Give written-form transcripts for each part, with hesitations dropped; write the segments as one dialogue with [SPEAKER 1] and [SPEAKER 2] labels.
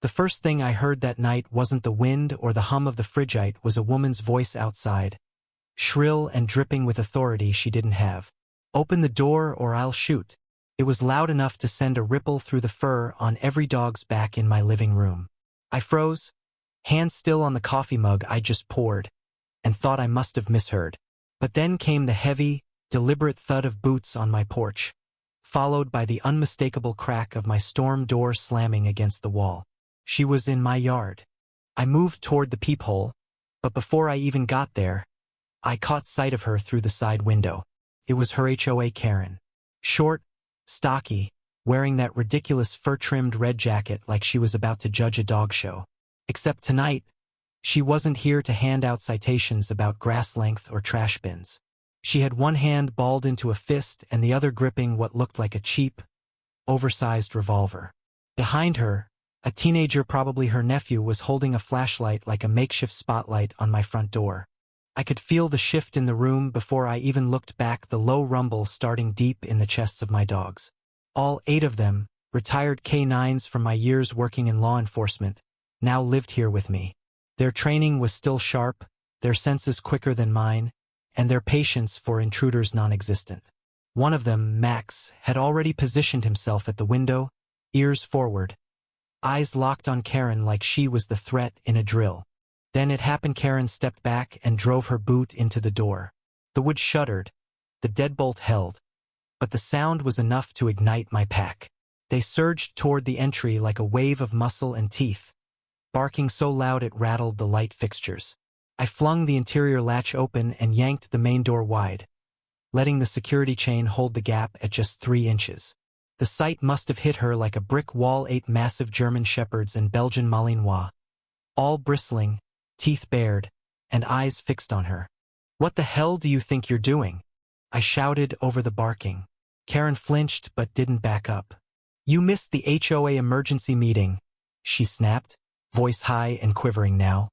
[SPEAKER 1] The first thing I heard that night wasn't the wind or the hum of the fridge, it was a woman's voice outside, shrill and dripping with authority she didn't have. "Open the door or I'll shoot." It was loud enough to send a ripple through the fur on every dog's back in my living room. I froze, hands still on the coffee mug I just poured, and thought I must have misheard. But then came the heavy, deliberate thud of boots on my porch, followed by the unmistakable crack of my storm door slamming against the wall. She was in my yard. I moved toward the peephole, but before I even got there, I caught sight of her through the side window. It was her HOA Karen. Short, stocky, wearing that ridiculous fur-trimmed red jacket like she was about to judge a dog show. Except tonight, she wasn't here to hand out citations about grass length or trash bins. She had one hand balled into a fist and the other gripping what looked like a cheap, oversized revolver. Behind her, a teenager, probably her nephew, was holding a flashlight like a makeshift spotlight on my front door. I could feel the shift in the room before I even looked back, the low rumble starting deep in the chests of my dogs. All 8 of them, retired K-9s from my years working in law enforcement, now lived here with me. Their training was still sharp, their senses quicker than mine, and their patience for intruders non-existent. One of them, Max, had already positioned himself at the window, ears forward, eyes locked on Karen like she was the threat in a drill. Then it happened. Karen stepped back and drove her boot into the door. The wood shuddered, the deadbolt held, but the sound was enough to ignite my pack. They surged toward the entry like a wave of muscle and teeth, barking so loud it rattled the light fixtures. I flung the interior latch open and yanked the main door wide, letting the security chain hold the gap at just 3 inches. The sight must have hit her like a brick wall. 8 massive German Shepherds and Belgian Malinois, all bristling, teeth bared, and eyes fixed on her. "What the hell do you think you're doing?" I shouted over the barking. Karen flinched but didn't back up. "You missed the HOA emergency meeting," she snapped, voice high and quivering now.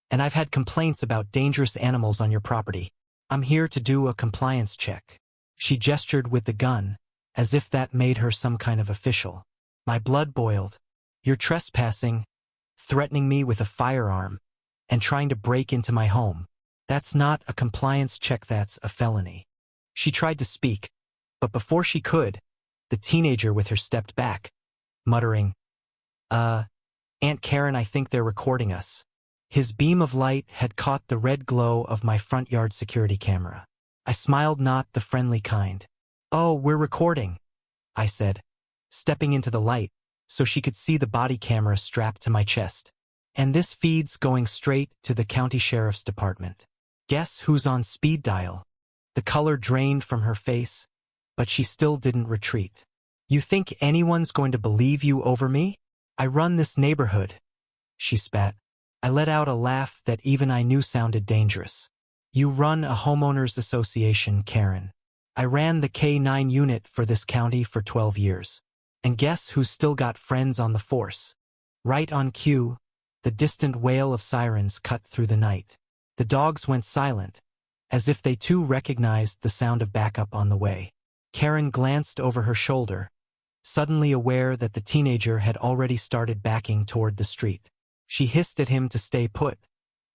[SPEAKER 1] "And I've had complaints about dangerous animals on your property. I'm here to do a compliance check." She gestured with the gun, as if that made her some kind of official. My blood boiled. "You're trespassing, threatening me with a firearm, and trying to break into my home. That's not a compliance check, that's a felony." She tried to speak, but before she could, the teenager with her stepped back, muttering, Aunt Karen, I think they're recording us." His beam of light had caught the red glow of my front yard security camera. I smiled, not the friendly kind. "Oh, we're recording," I said, stepping into the light so she could see the body camera strapped to my chest. "And this feed's going straight to the county sheriff's department." Guess who's on speed dial? The color drained from her face, but she still didn't retreat. "You think anyone's going to believe you over me? I run this neighborhood," she spat. I let out a laugh that even I knew sounded dangerous. "You run a homeowners association, Karen. I ran the K-9 unit for this county for 12 years. And guess who's still got friends on the force?" Right on cue, the distant wail of sirens cut through the night. The dogs went silent, as if they too recognized the sound of backup on the way. Karen glanced over her shoulder, suddenly aware that the teenager had already started backing toward the street. She hissed at him to stay put,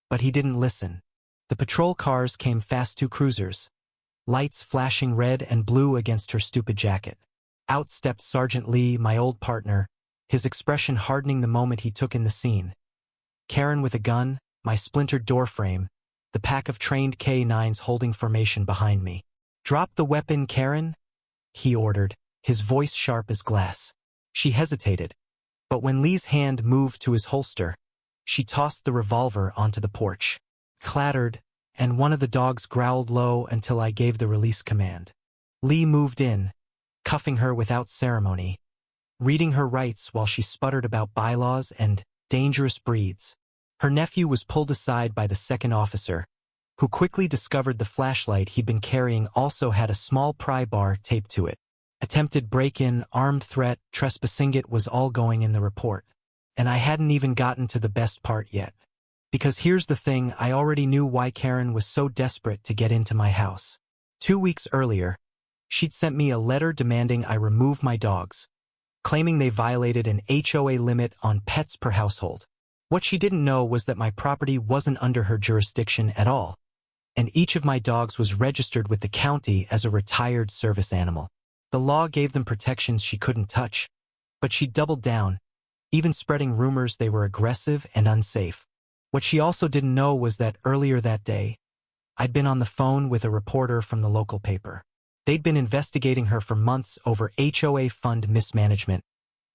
[SPEAKER 1] but he didn't listen. The patrol cars came fast, 2 cruisers, lights flashing red and blue against her stupid jacket. Out stepped Sergeant Lee, my old partner, his expression hardening the moment he took in the scene. Karen with a gun, my splintered doorframe, the pack of trained K-9s holding formation behind me. "Drop the weapon, Karen," he ordered, his voice sharp as glass. She hesitated, but when Lee's hand moved to his holster, she tossed the revolver onto the porch. Clattered, and one of the dogs growled low until I gave the release command. Lee moved in, cuffing her without ceremony, reading her rights while she sputtered about bylaws and dangerous breeds. Her nephew was pulled aside by the second officer, who quickly discovered the flashlight he'd been carrying also had a small pry bar taped to it. Attempted break-in, armed threat, trespassing, it was all going in the report. And I hadn't even gotten to the best part yet. Because here's the thing, I already knew why Karen was so desperate to get into my house. 2 weeks earlier, she'd sent me a letter demanding I remove my dogs, claiming they violated an HOA limit on pets per household. What she didn't know was that my property wasn't under her jurisdiction at all, and each of my dogs was registered with the county as a retired service animal. The law gave them protections she couldn't touch, but she doubled down, even spreading rumors they were aggressive and unsafe. What she also didn't know was that earlier that day, I'd been on the phone with a reporter from the local paper. They'd been investigating her for months over HOA fund mismanagement,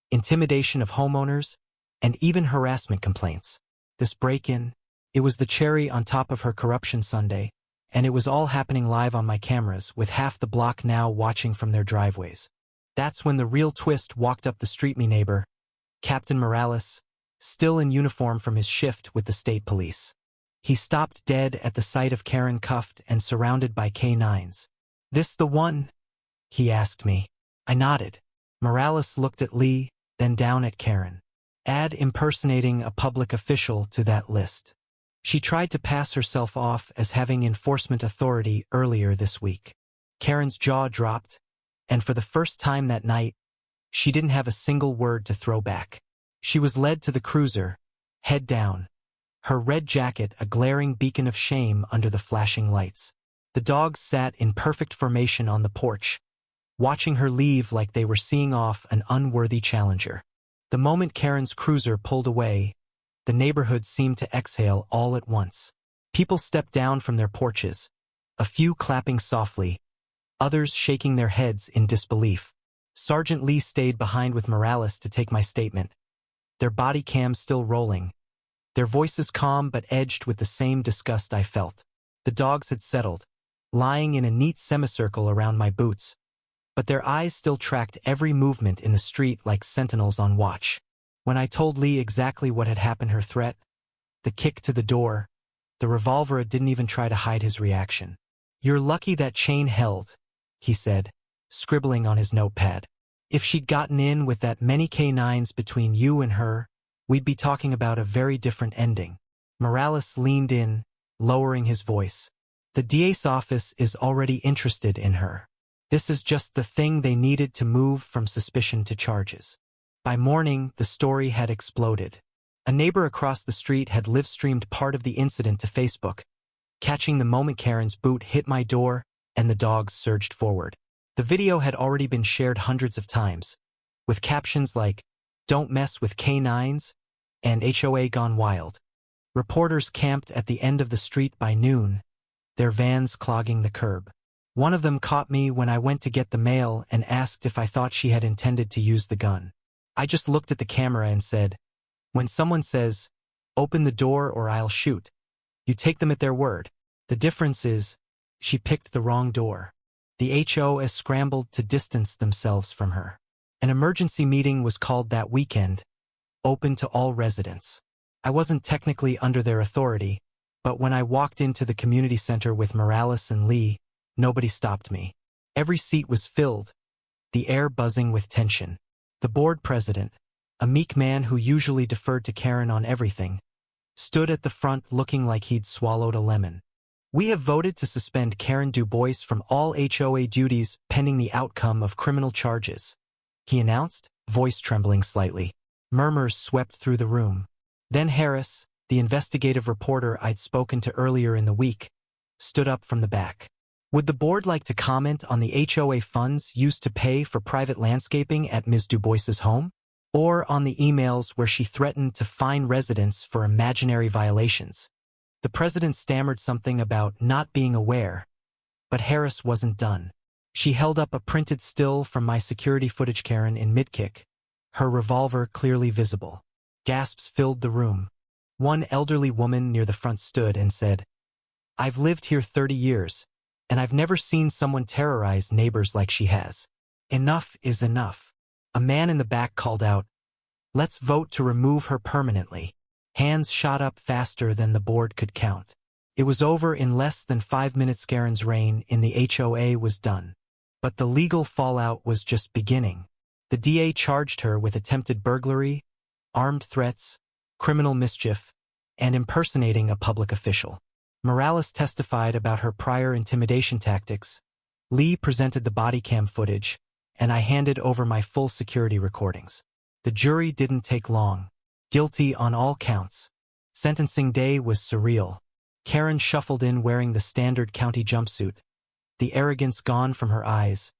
[SPEAKER 1] intimidation of homeowners, and even harassment complaints. This break-in, it was the cherry on top of her corruption sundae, and it was all happening live on my cameras, with half the block now watching from their driveways. That's when the real twist walked up the street. Me neighbor, Captain Morales, still in uniform from his shift with the state police. He stopped dead at the sight of Karen cuffed and surrounded by K-9s. "This the one?" he asked me. I nodded. Morales looked at Lee, then down at Karen. Add impersonating a public official to that list. She tried to pass herself off as having enforcement authority earlier this week. Karen's jaw dropped, and for the first time that night, she didn't have a single word to throw back. She was led to the cruiser, head down, her red jacket a glaring beacon of shame under the flashing lights. The dogs sat in perfect formation on the porch, watching her leave like they were seeing off an unworthy challenger. The moment Karen's cruiser pulled away, the neighborhood seemed to exhale all at once. People stepped down from their porches, a few clapping softly, others shaking their heads in disbelief. Sergeant Lee stayed behind with Morales to take my statement, their body cams still rolling, their voices calm but edged with the same disgust I felt. The dogs had settled, lying in a neat semicircle around my boots, but their eyes still tracked every movement in the street like sentinels on watch. When I told Lee exactly what had happened, her threat, the kick to the door, the revolver, it didn't even try to hide his reaction. "You're lucky that chain held," he said, scribbling on his notepad. "If she'd gotten in with that many K-9s between you and her, we'd be talking about a very different ending." Morales leaned in, lowering his voice. "The DA's office is already interested in her. This is just the thing they needed to move from suspicion to charges." By morning, the story had exploded. A neighbor across the street had live-streamed part of the incident to Facebook, catching the moment Karen's boot hit my door and the dogs surged forward. The video had already been shared hundreds of times, with captions like, "Don't mess with K-9s," and "HOA gone wild." Reporters camped at the end of the street by noon, their vans clogging the curb. One of them caught me when I went to get the mail and asked if I thought she had intended to use the gun. I just looked at the camera and said, "When someone says, 'Open the door or I'll shoot,' you take them at their word. The difference is, she picked the wrong door." The HOA scrambled to distance themselves from her. An emergency meeting was called that weekend, open to all residents. I wasn't technically under their authority, but when I walked into the community center with Morales and Lee, nobody stopped me. Every seat was filled, the air buzzing with tension. The board president, a meek man who usually deferred to Karen on everything, stood at the front looking like he'd swallowed a lemon. "We have voted to suspend Karen DuBois from all HOA duties pending the outcome of criminal charges," he announced, voice trembling slightly. Murmurs swept through the room. Then Harris, the investigative reporter I'd spoken to earlier in the week, stood up from the back. "Would the board like to comment on the HOA funds used to pay for private landscaping at Ms. DuBois's home? Or on the emails where she threatened to fine residents for imaginary violations?" The president stammered something about not being aware, but Harris wasn't done. She held up a printed still from my security footage, Karen in mid-kick, her revolver clearly visible. Gasps filled the room. One elderly woman near the front stood and said, "I've lived here 30 years, and I've never seen someone terrorize neighbors like she has. Enough is enough." A man in the back called out, "Let's vote to remove her permanently." Hands shot up faster than the board could count. It was over in less than 5 minutes. Karen's reign in the HOA was done. But the legal fallout was just beginning. The DA charged her with attempted burglary, armed threats, criminal mischief, and impersonating a public official. Morales testified about her prior intimidation tactics. Lee presented the body cam footage, and I handed over my full security recordings. The jury didn't take long. Guilty on all counts. Sentencing day was surreal. Karen shuffled in wearing the standard county jumpsuit, the arrogance gone from her eyes,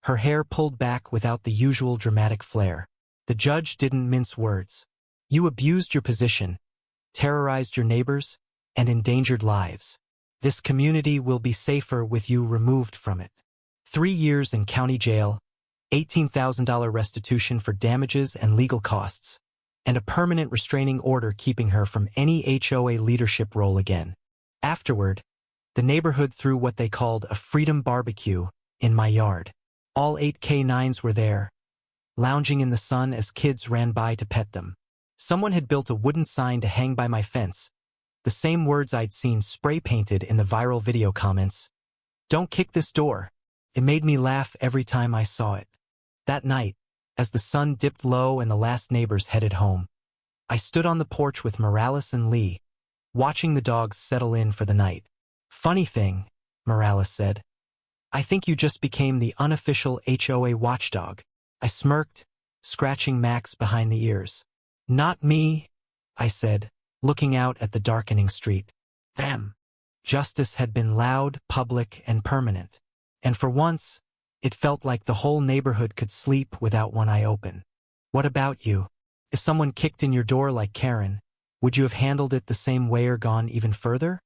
[SPEAKER 1] her hair pulled back without the usual dramatic flair. The judge didn't mince words. You abused your position, terrorized your neighbors, and endangered lives. This community will be safer with you removed from it. 3 years in county jail, $18,000 restitution for damages and legal costs, and a permanent restraining order keeping her from any HOA leadership role again. Afterward, the neighborhood threw what they called a freedom barbecue in my yard. All 8 K-9s were there, lounging in the sun as kids ran by to pet them. Someone had built a wooden sign to hang by my fence, the same words I'd seen spray-painted in the viral video comments. "Don't kick this door." It made me laugh every time I saw it. That night, as the sun dipped low and the last neighbors headed home, I stood on the porch with Morales and Lee, watching the dogs settle in for the night. "Funny thing," Morales said. "I think you just became the unofficial HOA watchdog." I smirked, scratching Max behind the ears. "Not me," I said, looking out at the darkening street. Them. Justice had been loud, public, and permanent. And for once, it felt like the whole neighborhood could sleep without one eye open. What about you? If someone kicked in your door like Karen, would you have handled it the same way or gone even further?